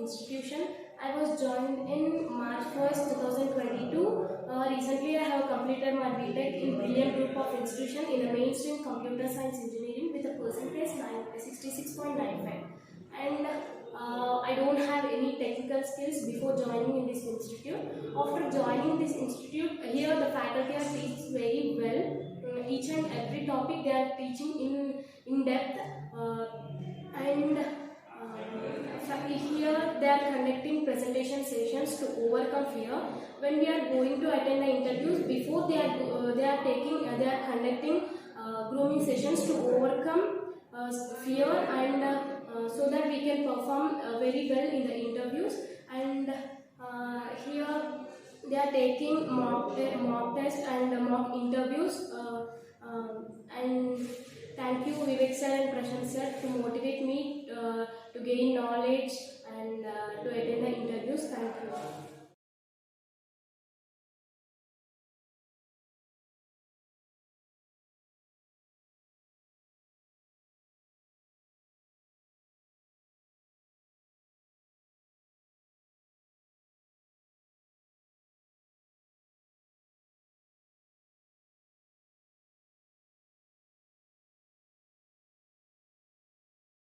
institution. I was joined in March 1st, 2022. Recently, I have completed my BTech in Brilliant Group of Institution in the mainstream computer science engineering with a percentage 66.95. And I don't have any technical skills before joining in this institute. After joining this institute, here the faculty are teaching very well. Each and every topic they are teaching in depth, and here they are conducting presentation sessions to overcome fear. When we are going to attend the interviews, before they are conducting grooming sessions to overcome fear, and so that we can perform very well in the interviews. And here they are taking mock tests and mock interviews. And thank you Vivek sir and Prashant sir to motivate me